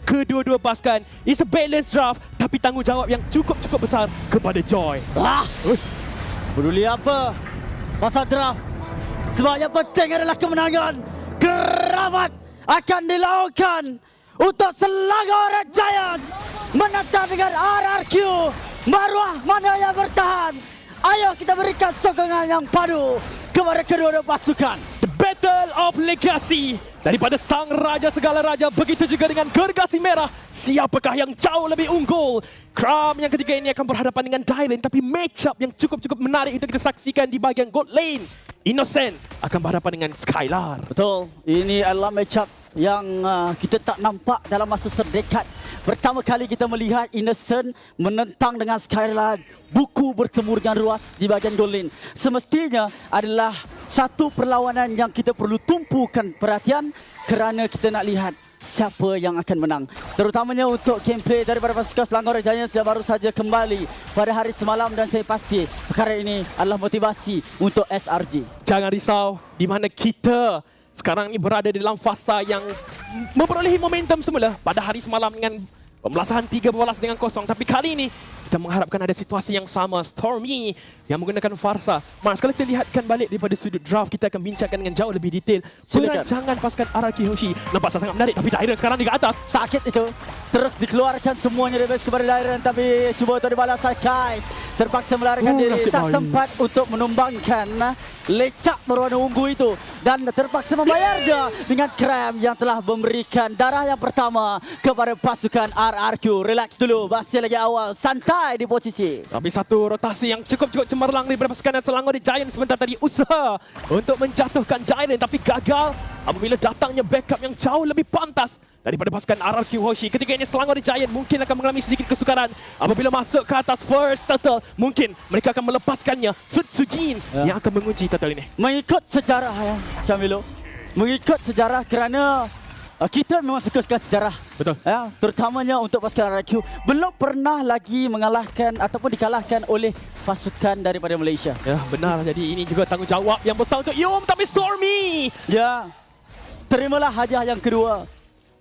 kedua-dua pasukan. It's a balanced draft, tapi tanggungjawab yang cukup besar kepada Joy. Peduli apa pasal draft? Sebab yang penting adalah kemenangan. Keramat akan dilakukan untuk Selangor Giants menentang dengan RRQ. Maruah mana yang bertahan? Ayo kita berikan sokongan yang padu kepada kedua-dua pasukan. The Battle of Legacy. Daripada sang raja segala raja, begitu juga dengan gergasi merah. Siapakah yang jauh lebih unggul? Kram yang ketiga ini akan berhadapan dengan Dyren, tapi match up yang cukup menarik untuk kita saksikan di bahagian gold lane. Innocent akan berhadapan dengan Skylar. Betul, ini adalah match up yang kita tak nampak dalam masa sedekat. Pertama kali kita melihat Innocent menentang dengan Skylar, buku bertemu dengan Ruas di bahagian gold lane. Semestinya adalah satu perlawanan yang kita perlu tumpukan perhatian kerana kita nak lihat siapa yang akan menang. Terutamanya untuk gameplay daripada pasukan Selangor Giants yang baru saja kembali pada hari semalam, dan saya pasti perkara ini adalah motivasi untuk SRG. Jangan risau, di mana kita sekarang ini berada dalam fasa yang memperolehi momentum semula pada hari semalam dengan pembelasahan 13-0, tapi kali ini kita mengharapkan ada situasi yang sama. Stormy yang menggunakan Farsa. Mas, kalau kita lihatkan balik daripada sudut draft, kita akan bincangkan dengan jauh lebih detail perancangan pasukan RRQ Hoshi. Nampak sangat menarik, tapi Dyren sekarang di atas. Sakit itu. Terus dikeluarkan semuanya dari kepada Dyren, tapi cuba untuk dibalas Kais. Terpaksa melarikan diri, tak sempat untuk menumbangkan lecak berwarna ungu itu, dan terpaksa membayar dia dengan Kram yang telah memberikan darah yang pertama kepada pasukan RRQ. Relax dulu, masih lagi awal, santai di posisi. Tapi satu rotasi yang cukup cemerlang daripada pasukan Selangor Giants sebentar tadi usaha untuk menjatuhkan Dyren, tapi gagal apabila datangnya backup yang jauh lebih pantas daripada pasukan RRQ Hoshi. Ketika ini Selangor Giant mungkin akan mengalami sedikit kesukaran apabila masuk ke atas first turtle. Mungkin mereka akan melepaskannya. Sujin yang akan mengunci turtle ini. Mengikut sejarah ya, Syamilo. Mengikut sejarah kerana kita memang suka sejarah. Betul. Ya, terutamanya untuk pasukan RRQ belum pernah lagi mengalahkan ataupun dikalahkan oleh pasukan daripada Malaysia. Ya, benar. Jadi ini juga tanggungjawab yang besar untuk Yom, tapi Stormy. Ya. Terimalah hadiah yang kedua.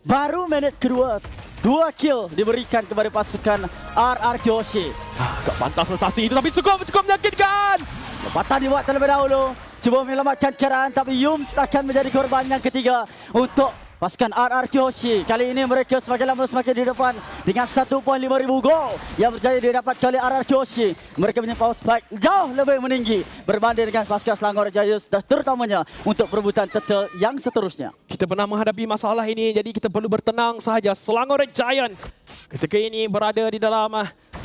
Baru minit kedua, 2 kill diberikan kepada pasukan RRQ Hoshi. Agak pantas rotasi itu, tapi cukup menyakitkan. Lompatan dibuat terlebih dahulu. Cuba menyelamatkan Keran, tapi Yums akan menjadi korban yang ketiga untuk pasukan RRQ Hoshi. Kali ini mereka semakin lama semakin di depan dengan 1.5 ribu gol yang berjaya didapat oleh RRQ Hoshi. Mereka punya power spike jauh lebih meninggi berbanding dengan pasukan Selangor Giants, terutamanya untuk perebutan turtle yang seterusnya. Kita pernah menghadapi masalah ini, jadi kita perlu bertenang sahaja. Selangor Giant ketika ini berada di dalam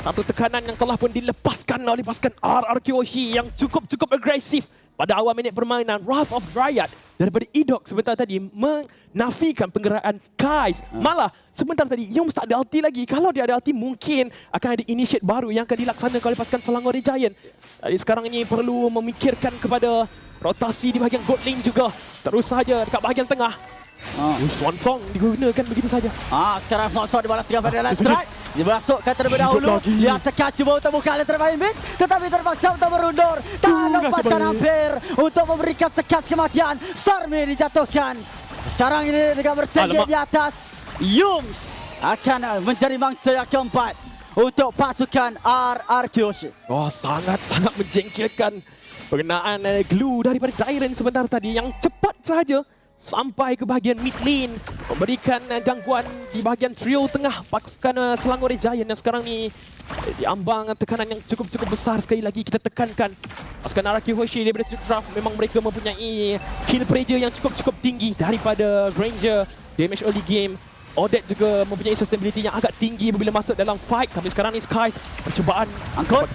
satu tekanan yang telah pun dilepaskan oleh pasukan RRQ Hoshi yang cukup agresif. Pada awal minit permainan, Wrath of Dryad daripada Edok sebentar tadi menafikan penggeraan Skies. Malah sebentar tadi Yums tak ada ulti lagi. Kalau dia ada ulti mungkin akan ada initiate baru yang akan dilaksanakan oleh pasukan Selangor Giant. Jadi sekarang ini perlu memikirkan kepada rotasi di bahagian gold lane juga. Terus saja dekat bahagian tengah. Swan Song digunakan begitu saja. Sekarang Swan Song dibalas dengan Federal Strike. Dimasukkan terlebih dahulu. Dia sekat cuba untuk buka oleh terbaik miss, tetapi terpaksa untuk berundur. Tak lompatan hampir untuk memberikan sekat kematian. Stormy dijatuhkan. Sekarang ini dengan bertinggi di atas, Yums akan menjadi mangsa yang keempat untuk pasukan RRQ Hoshi. Sangat menjengkelkan pengenaan glue daripada Dyren sebentar tadi yang cepat saja sampai ke bahagian mid lane, memberikan gangguan di bahagian trio tengah pasukan Selangor Giant yang sekarang ni diambang tekanan yang cukup besar. Sekali lagi kita tekankan pasukan RRQ Hoshi daripada sudut draft, memang mereka mempunyai kill pressure yang cukup tinggi daripada Granger. Damage early game, Odette juga mempunyai sustainability yang agak tinggi apabila masuk dalam fight. Tapi sekarang ni Sky percubaan angkut.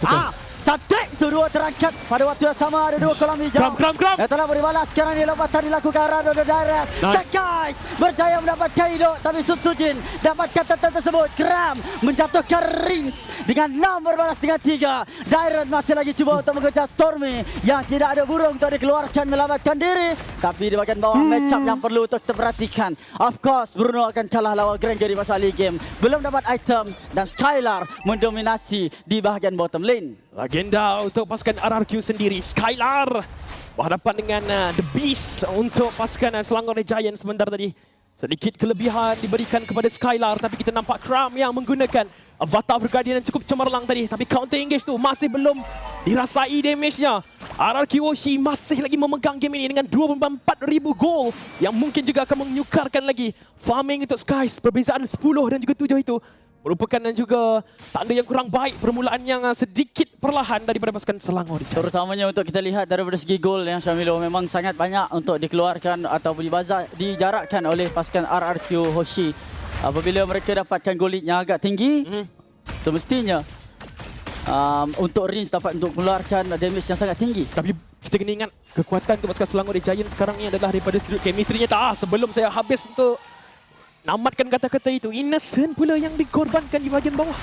Cantik itu dua terangkat pada waktu yang sama. Ada dua kolam hijau yang telah beribalas. Sekarang ini lompatan dilakukan Rado Darat. Guys berjaya mendapatkan hidup, tapi Sujin dapatkan turtle tersebut. Kram menjatuhkan Rings dengan 6 berbalas dengan 3. Dyren masih lagi cuba untuk mengejar Stormy yang tidak ada burung untuk dikeluarkan melamatkan diri. Tapi di bahagian bawah matchup yang perlu untuk kita perhatikan. Of course Bruno akan kalah lawan Granger di masa early game. Belum dapat item dan Skylar mendominasi di bahagian bottom lane. Agenda untuk pasukan RRQ sendiri, Skylar berhadapan dengan The Beast untuk pasukan Selangor Giant sebentar tadi. Sedikit kelebihan diberikan kepada Skylar, tapi kita nampak Cram yang menggunakan Avatar Guardian yang cukup cemerlang tadi. Tapi counter engage tu masih belum dirasai damage-nya. RRQ Hoshi masih lagi memegang game ini dengan 24,000 gol yang mungkin juga akan menyukarkan lagi farming untuk Skies. Perbezaan 10 dan juga 7 itu merupakan dan juga tanda yang kurang baik, permulaan yang sedikit perlahan daripada pasukan Selangor. Terutamanya untuk kita lihat daripada segi gol yang Syamilo memang sangat banyak untuk dikeluarkan atau dijarakkan oleh pasukan RRQ Hoshi. Apabila mereka dapatkan gol lead yang agak tinggi, semestinya untuk range dapat untuk mengeluarkan damage yang sangat tinggi. Tapi kita kena ingat kekuatan untuk pasukan Selangor Giant sekarang ni adalah daripada sudut chemistry-nya. Sebelum saya habis untuk namatkan kata-kata itu, Innocent pula yang dikorbankan di bahagian bawah.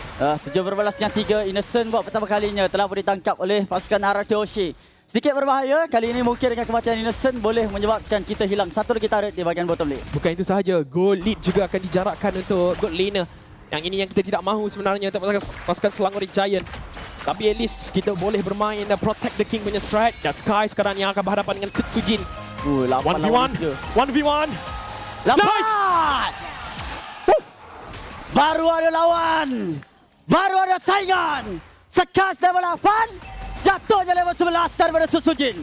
7/3 Innocent buat pertama kalinya telah ditangkap oleh pasukan RRQ Hoshi. Sedikit berbahaya, kali ini mungkin dengan kematian Innocent boleh menyebabkan kita hilang satu lagi turret di bahagian bottom lane. Bukan itu sahaja, goal lead juga akan dijarakkan untuk gold laner. Yang ini yang kita tidak mahu sebenarnya untuk pasukan Selangor Giant. Tapi at least kita boleh bermain dan protect the king punya strat. Dan Sky sekarang yang akan berhadapan dengan Sud Sujin. 1v1. 1v1. Nice! Baru ada lawan. Baru ada saingan. Sekas level 8. Jatuhnya level 11 daripada Sud Sujin.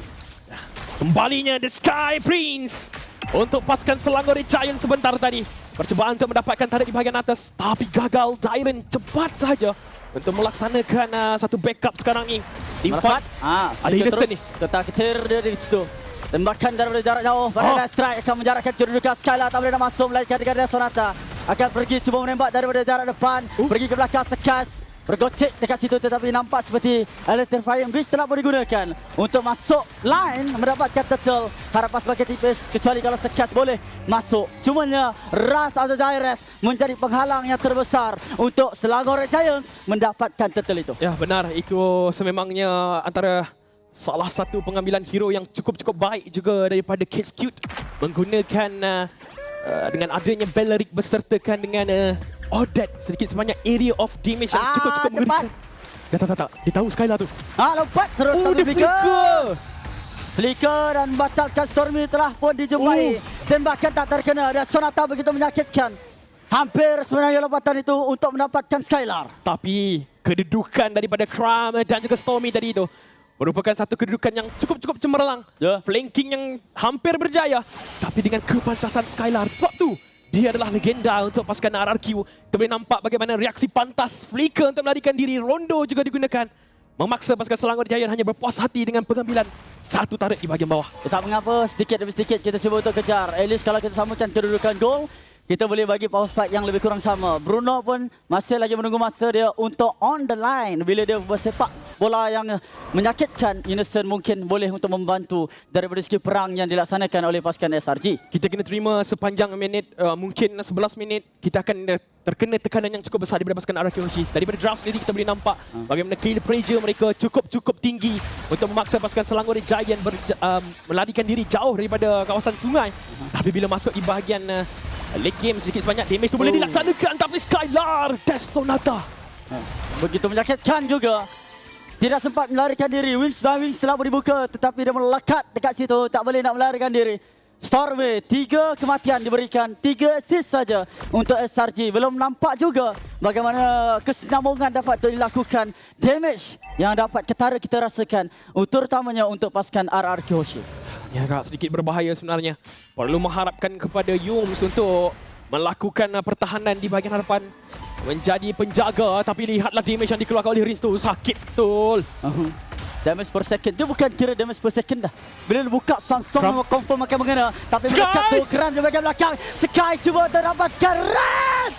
Kembalinya The Sky Prince untuk pasukan Selangor Giant sebentar tadi. Percubaan untuk mendapatkan tarik di bahagian atas. Tapi gagal. Dairen cepat saja untuk melaksanakan satu backup sekarang ni. Melekat. Ada Innocent ni. Tetap ketir dia di situ. Tembakan daripada jarak jauh. Pada strike akan menjarakkan kedudukan Skylar. Tak boleh nak masuk melainkan dengan Sonata. Akan pergi cuba menembak daripada jarak depan. Pergi ke belakang Sekas. Bergocek dekat situ tetapi nampak seperti Electrifying Beast telah pun digunakan untuk masuk line mendapatkan turtle. Harapan sebagai tipis kecuali kalau Sekas boleh masuk. Cumanya Wrath of the Direct menjadi penghalang yang terbesar untuk Selangor Giants mendapatkan turtle itu. Ya benar, itu sememangnya antara salah satu pengambilan hero yang cukup baik juga daripada Cute menggunakan dengan adanya Belleric besertakan dengan Odet sedikit sebanyak area of damage yang cukup mengerikan. Tak. Dia tahu Skylar tu. Lompat terus dia flicker. Flicker dan batalkan Stormy telah pun dijumpai. Tembakan tak terkena dan Sonata begitu menyakitkan. Hampir sebenarnya lompatan itu untuk mendapatkan Skylar. Tapi kedudukan daripada Cram dan juga Stormy tadi itu merupakan satu kedudukan yang cukup cemerlang. Flanking yang hampir berjaya. Tapi dengan kepantasan Skylar. Sebab tu dia adalah legenda untuk pasukan RRQ. Kita boleh nampak bagaimana reaksi pantas Flicker untuk melarikan diri. Rondo juga digunakan. Memaksa pasukan Selangor Giant hanya berpuas hati dengan pengambilan satu turret di bahagian bawah. Tak mengapa, sedikit demi sedikit kita cuba untuk kejar. At least kalau kita sambungkan kedudukan gol, kita boleh bagi power spike yang lebih kurang sama. Bruno pun masih lagi menunggu masa dia untuk on the line. Bila dia bersepak bola yang menyakitkan, Innocent mungkin boleh untuk membantu daripada segi perang yang dilaksanakan oleh pasukan SRG. Kita kena terima sepanjang minit, mungkin 11 minit, kita akan terkena tekanan yang cukup besar daripada pasukan RRQ Hoshi. Daripada draft sendiri kita boleh nampak bagaimana kill pressure mereka cukup tinggi untuk memaksa pasukan Selangor Giant melarikan diri jauh daripada kawasan sungai. Tapi bila masuk di bahagian late game sedikit sebanyak damage tu boleh dilaksanakan, tapi Skylar Dash Sonata begitu menyakitkan juga. Tidak sempat melarikan diri. Wings by Wings telah dibuka tetapi dia melekat dekat situ, tak boleh nak melarikan diri. Stormy 3 kematian diberikan, 3 assist saja untuk SRG. Belum nampak juga bagaimana kesinambungan dapat dilakukan, damage yang dapat ketara kita rasakan, terutamanya untuk pasukan RRQ Hoshi. Ya agak sedikit berbahaya sebenarnya. Perlu mengharapkan kepada Yums untuk melakukan pertahanan di bahagian hadapan, menjadi penjaga. Tapi lihatlah damage yang dikeluarkan oleh Riz tu, sakit betul. Damage per second, dia bukan kira damage per second dah. Bila dia buka, Samsung confirm akan mengena. Tapi melekat tu, Kram di bahagian belakang. Sky cuba terdapatkan Red!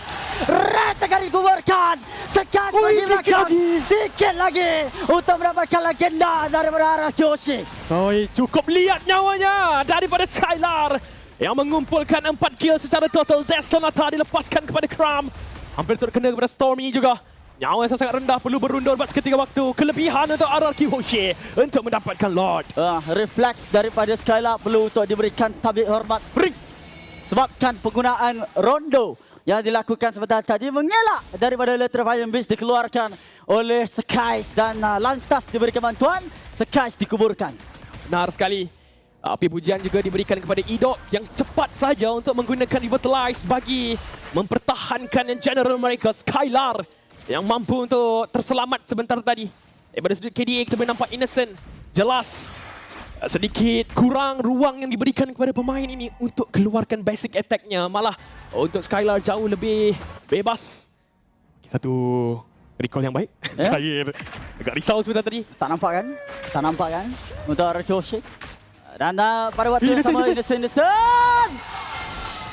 Red akan dikuburkan. Sky bagi belakang. Sikit lagi untuk mendapatkan legenda daripada RRQ Hoshi. Cukup lihat nyawanya daripada Skylar yang mengumpulkan 4 kill secara total. Dash Sonata dilepaskan kepada Kram. Hampir terkena kepada Stormy juga. Nyawa yang sangat rendah, perlu berundur buat seketika waktu. Kelebihan untuk RRQ Hoshi untuk mendapatkan Lord. Refleks daripada Skylar perlu untuk diberikan tabik hormat spring. Sebabkan penggunaan Rondo yang dilakukan sebentar tadi mengelak daripada Electrifying Beast dikeluarkan oleh Skies dan lantas diberikan bantuan, Skies dikuburkan. Benar sekali. Tapi pujian juga diberikan kepada Edok yang cepat saja untuk menggunakan Revitalize bagi mempertahankan yang general mereka, Skylar, yang mampu untuk terselamat sebentar tadi. Daripada sudut KDA kita boleh nampak Innocent. Jelas sedikit kurang ruang yang diberikan kepada pemain ini untuk keluarkan basic attack-nya. Malah untuk Skylar jauh lebih bebas. Satu recall yang baik. Saya agak risau sebentar tadi. Tak nampak kan? Untuk Archoshi. Dan pada waktu yang sama Innocent.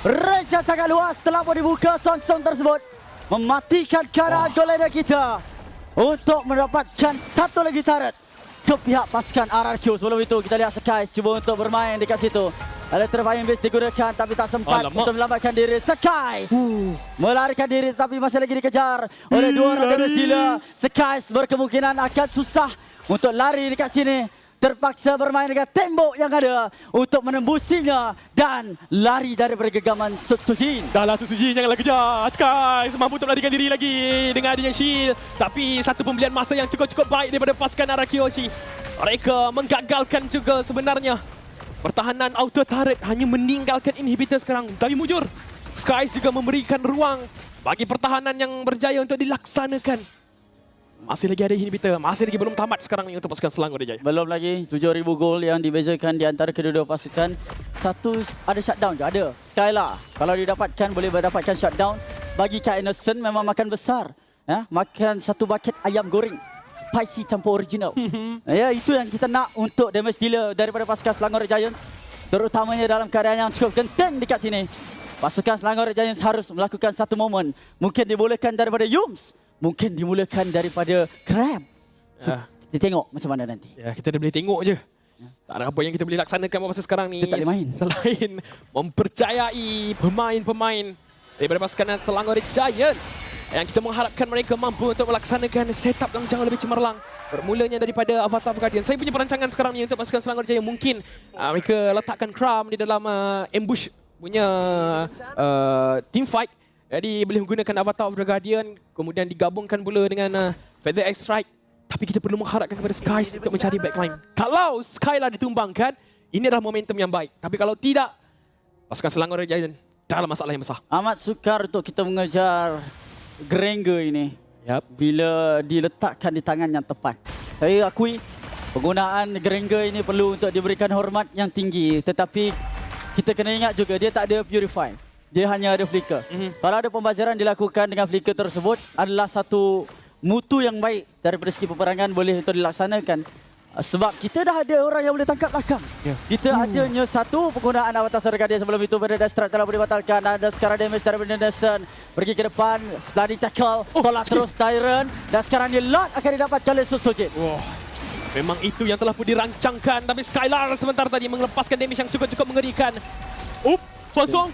Range yang sangat luas telah pun dibuka Song tersebut. Mematikan keadaan goleda kita. Untuk mendapatkan satu lagi turret ke pihak pasukan RRQ. Sebelum itu kita lihat Skies cuba untuk bermain dekat situ. Electrifying Beast digunakan tapi tak sempat untuk menyelamatkan diri. Skies melarikan diri tapi masih lagi dikejar oleh dua orang damage dealer. Skies berkemungkinan akan susah untuk lari dekat sini. Terpaksa bermain dengan tembok yang ada untuk menembusinya dan lari daripada gegaman Sutsujin. Dahlah Sutsujin janganlah kejar. Sky mampu untuk melarikan diri lagi dengan adanya shield. Tapi satu pembelian masa yang cukup baik daripada pasukan Arakiyoshi. Mereka menggagalkan juga sebenarnya. Pertahanan auto turret hanya meninggalkan inhibitor sekarang. Tapi mujur, Sky juga memberikan ruang bagi pertahanan yang berjaya untuk dilaksanakan. Masih lagi ada inhibitor, masih lagi belum tamat sekarang ni untuk pasukan Selangor Jaya. Belum lagi 7,000 gol yang dibezakan di antara kedua-dua pasukan. Satu ada shutdown je, ada Skylar. Kalau didapatkan boleh mendapatkan shutdown. Bagi Kak Innocent memang makan besar. Ya, makan satu bucket ayam goreng spicy campur original. Ya, itu yang kita nak untuk damage dealer daripada pasukan Selangor Giants. Terutamanya dalam keadaan yang cukup genting dekat sini. Pasukan Selangor Giants harus melakukan satu momen. Mungkin dimulakan daripada Yums. Mungkin dimulakan daripada Cram. Kita tengok macam mana nanti. Ya, kita dah boleh tengok je. Tak ada apa yang kita boleh laksanakan masa sekarang ni. Kita tak boleh main. Selain mempercayai pemain-pemain daripada pasukan Selangor Giants. Yang kita mengharapkan mereka mampu untuk melaksanakan setup yang jauh lebih cemerlang. Bermulanya daripada Avatar Guardian. Saya punya perancangan sekarang ni untuk pasukan Selangor Giants. Mungkin mereka letakkan Cram di dalam ambush punya team fight. Jadi boleh menggunakan Avatar of the Guardian, kemudian digabungkan pula dengan Feather X Strike. Tapi kita perlu mengharapkan kepada Skies untuk mencari backline. Kalau Skylar ditumbangkan, ini adalah momentum yang baik. Tapi kalau tidak, pasukan Selangor Giant dalam masalah yang besar. Amat sukar untuk kita mengejar Granger ini. Bila diletakkan di tangan yang tepat. Saya akui, penggunaan Granger ini perlu untuk diberikan hormat yang tinggi. Tetapi kita kena ingat juga, dia tak ada Purify. Dia hanya ada flicker. Kalau ada pembajaran dilakukan dengan flicker tersebut adalah satu mutu yang baik daripada segi peperangan boleh untuk dilaksanakan. Sebab kita dah ada orang yang boleh tangkap belakang. Kita adanya satu penggunaan Avatar Guardian sebelum itu pada Death Strike telah dibatalkan. Ada sekarang damage daripada Nelson. Pergi ke depan, sliding tackle, tolak terus Tyrant. Dan sekarang ni lot akan didapatkan oleh Sutsujin. Memang itu yang telah pun dirancangkan. Tapi Skylar sebentar tadi melepaskan damage yang cukup mengerikan. Kosong.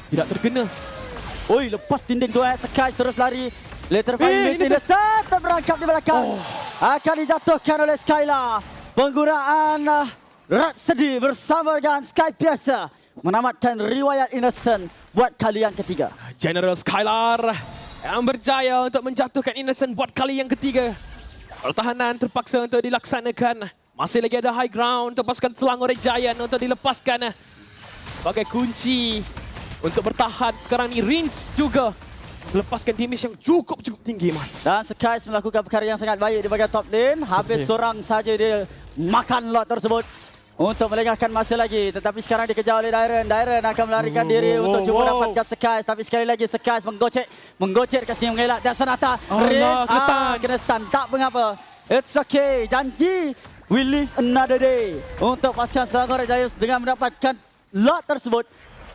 Tidak terkena. Oi, lepas dinding tu Skies terus lari. Electrifying Beast terperangkap di belakang. Akan dijatuhkan oleh Skylar. Penggunaan Rhapsody bersama dengan Sky Piercer menamatkan riwayat Innocent buat kali yang ketiga. General Skylar yang berjaya untuk menjatuhkan Innocent buat kali yang ketiga. Pertahanan terpaksa untuk dilaksanakan. Masih lagi ada high ground untuk pasukan Selangor Giant untuk dilepaskan sebagai kunci untuk bertahan. Sekarang ni Rins juga melepaskan damage yang cukup tinggi, Man. Dan Skies melakukan perkara yang sangat baik di bahagian top lane. Habis seorang saja dia makan lot tersebut untuk melengahkan masa lagi. Tetapi sekarang dikejar oleh Dairen. Dairen akan melarikan diri untuk cuba dapatkan Skies. Tapi sekali lagi Skies menggocek kat sini mengelak. Dan Sonata kena stun. Tak mengapa. It's okay. Janji we live another day untuk pasukan Selangor Giants dengan mendapatkan lot tersebut.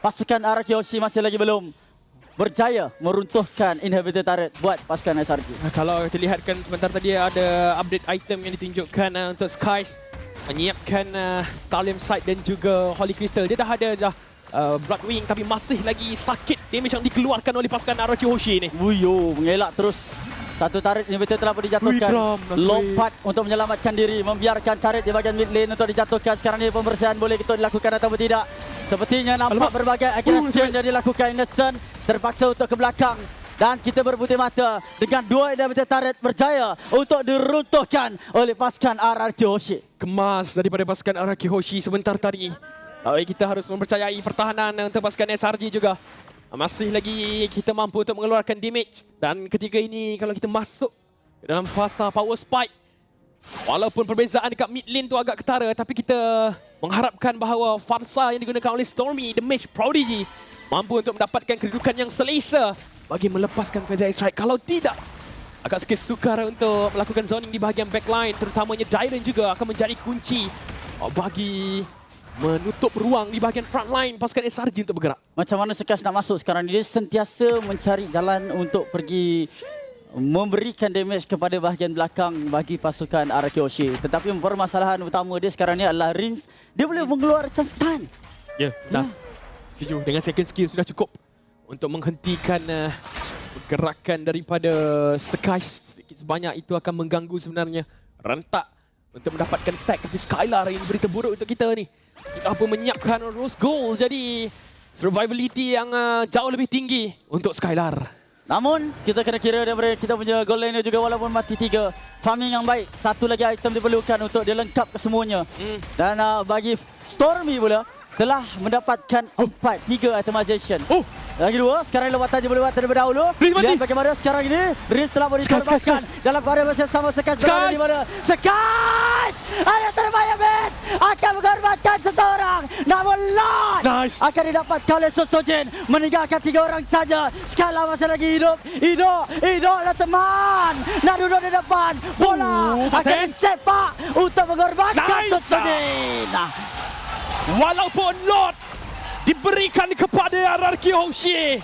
Pasukan Arakiyoshi masih lagi belum berjaya meruntuhkan inhibitor turret buat pasukan SRG. Kalau kita lihatkan sebentar tadi ada update item yang ditunjukkan untuk Skies menyiapkan Stallion Sight dan juga Holy Crystal. Dia dah ada Bloodwing tapi masih lagi sakit damage yang dikeluarkan oleh pasukan Arakiyoshi ni. Mengelak terus. Satu turret inhibitor telah pun dijatuhkan. Lompat untuk menyelamatkan diri. Membiarkan turret di bahagian mid lane untuk dijatuhkan. Sekarang ni pembersihan boleh kita dilakukan atau tidak. Sepertinya nampak berbagai aggression yang dilakukan Innocent. Terpaksa untuk ke belakang. Dan kita berputih mata dengan 2 inhibitor turret berjaya untuk diruntuhkan oleh pasukan RRQ Hoshi. Kemas daripada pasukan RRQ Hoshi sebentar tadi. Tapi kita harus mempercayai pertahanan untuk pasukan SRG juga. Masih lagi kita mampu untuk mengeluarkan damage. Dan ketika ini kalau kita masuk dalam fasa power spike, walaupun perbezaan dekat mid lane tu agak ketara, tapi kita mengharapkan bahawa Farsa yang digunakan oleh Stormy, the Mage Prodigy, mampu untuk mendapatkan kedudukan yang selesa bagi melepaskan Feather Strike. Kalau tidak, agak sikit sukar untuk melakukan zoning di bahagian backline. Terutamanya Dyron juga akan menjadi kunci bagi menutup ruang di bahagian frontline pasukan SRG untuk bergerak. Macam mana Sekas nak masuk sekarang ni? Dia sentiasa mencari jalan untuk pergi memberikan damage kepada bahagian belakang bagi pasukan RRQ Hoshi. Tetapi permasalahan utama dia sekarang ni adalah Rins. Dia boleh mengeluarkan stun. Ya, dah. Setuju. Dengan second skill sudah cukup untuk menghentikan pergerakan daripada Sky. Sedikit sebanyak itu akan mengganggu sebenarnya rentak untuk mendapatkan stack. Tapi Skylar ini berita buruk untuk kita ni. Kita pun menyiapkan Rose Gold. Jadi survivability yang jauh lebih tinggi untuk Skylar. Namun kita kena kira daripada kita punya goal laner juga, walaupun mati 3. Farming yang baik. Satu lagi item diperlukan untuk dia lengkap kesemuanya. Dan bagi Stormy pula telah mendapatkan 3 itemization. Lagi 2, sekarang lewatan dia boleh buat terlebih dahulu. Lihat bagaimana sekarang ini Riz telah boleh dikorbankan dalam keadaan bersama Sekas berada di mana. Sekas! Ada terbayang Vince akan mengorbankan seseorang. Namun Lord akan didapatkan oleh Susujin, meninggalkan 3 orang saja. Skala masih lagi hidup. Hiduplah teman. Nak duduk di depan. Bola akan disepak untuk mengorbankan Susujin. Walaupun Lord diberikan kepada RRQ Hoshi,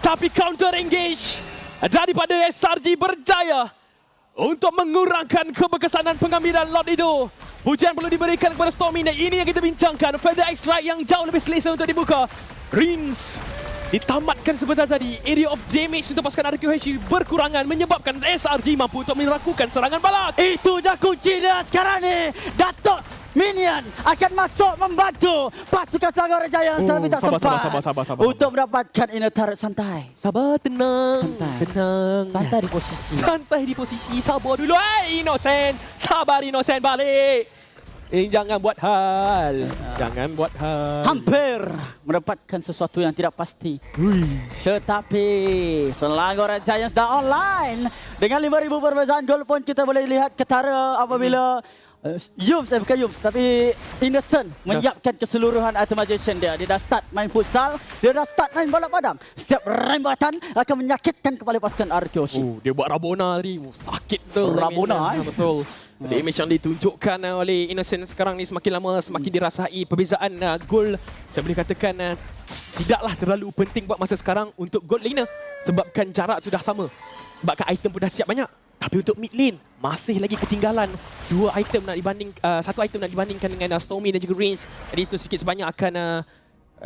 tapi counter engage daripada SRG berjaya untuk mengurangkan keberkesanan pengambilan Lord itu. Pujian perlu diberikan kepada Stormy, dan ini yang kita bincangkan. Feather Strike yang jauh lebih selesa untuk dibuka. Rins ditamatkan sebentar tadi. Area of damage untuk pasukan RRQ Hoshi berkurangan, menyebabkan SRG mampu untuk melakukan serangan balas. Itu dah kunci dia sekarang ni. Datuk Minion akan masuk membantu pasukan Selangor Jaya, tapi tak sempat sabar. untuk mendapatkan inner turret. Santai. Sabar, tenang. Santai di posisi. Santai di posisi. Sabar dulu. Innocent. Sabar Innocent balik. Jangan buat hal. Hampir mendapatkan sesuatu yang tidak pasti. Tetapi Selangor Giants dah online. Dengan 5,000 perbezaan gol pun kita boleh lihat ketara apabila bukan Yums, tapi Innocent menyiapkan keseluruhan itemization dia. Dia dah start main futsal, dia dah start main bola padang. Setiap rembatan akan menyakitkan kepala pasukan RRQ Hoshi. Dia buat Rabona tadi. Sakit betul. Rabona betul. Damage yang ditunjukkan oleh Innocent sekarang ni semakin lama semakin dirasai. Perbezaan gol, saya boleh katakan tidaklah terlalu penting buat masa sekarang untuk gold laner, sebabkan jarak sudah sama. Sebabkan item pun dah siap banyak. Tapi untuk mid lane masih lagi ketinggalan 2 item nak dibanding 1 item nak dibandingkan dengan Stormy dan juga Reigns. Jadi itu sedikit sebanyak akan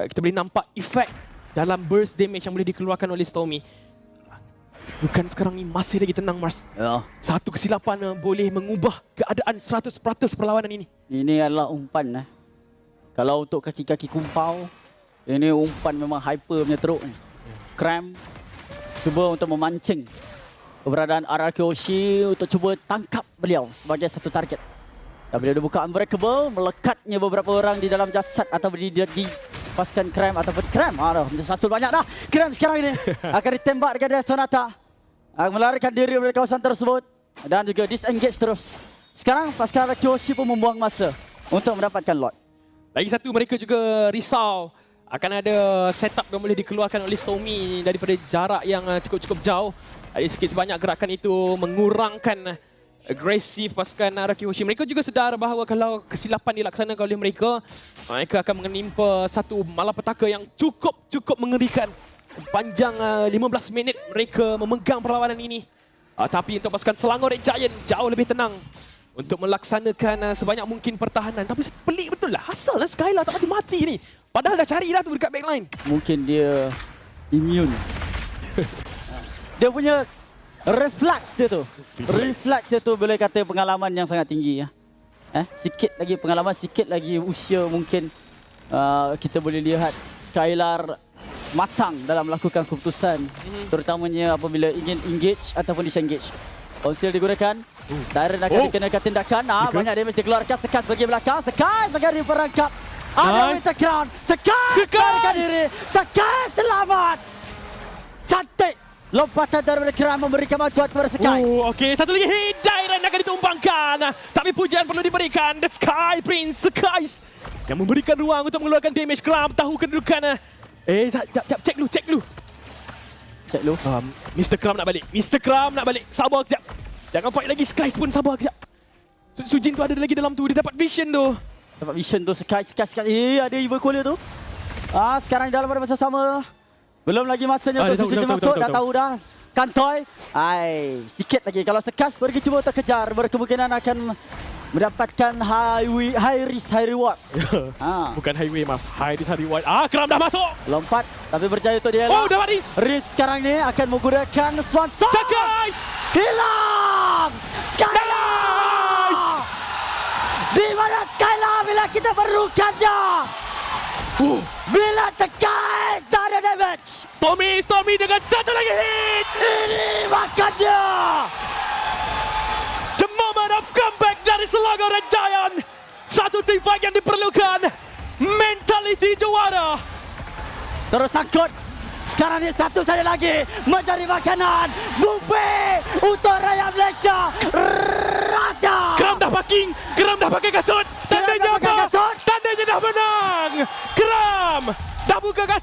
kita boleh nampak efek dalam burst damage yang boleh dikeluarkan oleh Stormy. Bukan sekarang ni masih lagi tenang, Mars. Satu kesilapan boleh mengubah keadaan 100% perlawanan ini. Ini adalah umpan. Kalau untuk kaki-kaki kumpau, ini umpan memang hyper punya teruk. Cram cuba untuk memancing keberadaan RRQ Hoshi untuk cuba tangkap beliau sebagai satu target. Dan bila dia buka Unbreakable, melekatnya beberapa orang di dalam jasad atau di pasukan Cram ataupun Cram. Sasul banyak dah. Cram sekarang ini akan ditembak dengan Sonata. Akan melarikan diri dari kawasan tersebut dan juga disengage terus. Sekarang pasukan RRQ Hoshi pun membuang masa untuk mendapatkan lot. Lagi satu, mereka juga risau akan ada setup yang boleh dikeluarkan oleh Stormy daripada jarak yang cukup jauh. Ada sikit sebanyak gerakan itu mengurangkan agresif pasukan RRQ Hoshi. Mereka juga sedar bahawa kalau kesilapan dilaksanakan oleh mereka, mereka akan menimpa satu malapetaka yang cukup mengerikan. Sepanjang 15 minit mereka memegang perlawanan ini. Tapi untuk pasukan Selangor Giant jauh lebih tenang untuk melaksanakan sebanyak mungkin pertahanan. Tapi pelik betul lah, asal lah Skylar tak mati ni. Padahal dah cari dah tu dekat backline. Mungkin dia immune. Dia punya refleks dia tu. Refleks dia tu boleh kata pengalaman yang sangat tinggi. Sikit lagi pengalaman, sikit lagi usia mungkin kita boleh lihat Skylar matang dalam melakukan keputusan, terutamanya apabila ingin engage ataupun disengage. Konsil digunakan. Darren akan dikenakan tindakan. Banyak damage dikeluarkan. Sekas bagi belakang. Sekas akan diperangkap. Ada Mr. Crown. Sekas melarikan diri. Sekas selamat. Cantik. Lompatan daripada Crown memberikan bantuan kepada Sekas. Okey, satu lagi hit. Darren akan ditumpangkan. Tapi pujian perlu diberikan. The Sky Prince Sekais yang memberikan ruang untuk mengeluarkan damage. Crown tahu kedudukan. Sekejap, cek dulu. Mr. Kram nak balik. Sabar kejap. Jangan fight lagi. Skies pun sabar kejap. Sujin tu ada lagi dalam tu. Dia dapat vision tu. Skies. Ada Evil Cooler tu. Sekarang dalam pada masa sama. Belum lagi masanya untuk Sujin masuk. Dah tahu dah. Kantoi. Sikit lagi. Kalau Sekas pergi cuba untuk kejar, berkemungkinan akan mendapatkan high risk, high reward. Bukan highway mas. High risk, high reward. Kram dah masuk. Lompat. Tapi berjaya untuk dia. Dapat risk. Risk sekarang ni akan menggunakan Swan Song. Sekais. Hilang. Skylar. Di mana Skylar bila kita perlukannya? Bila Sekais tak ada damage. Stormy dengan satu lagi hit. Ini makannya. The moment of comeback dari Selangor Red Giant. Satu team fight yang diperlukan. Mentality juara. Terus sangkut. Sekarang ni satu saja lagi mencari makanan. Buffet untuk rakyat Malaysia. Rata. Kram dah pakai kasut. Tandanya apa? Tandanya dah menang. Kram dah buka kasut.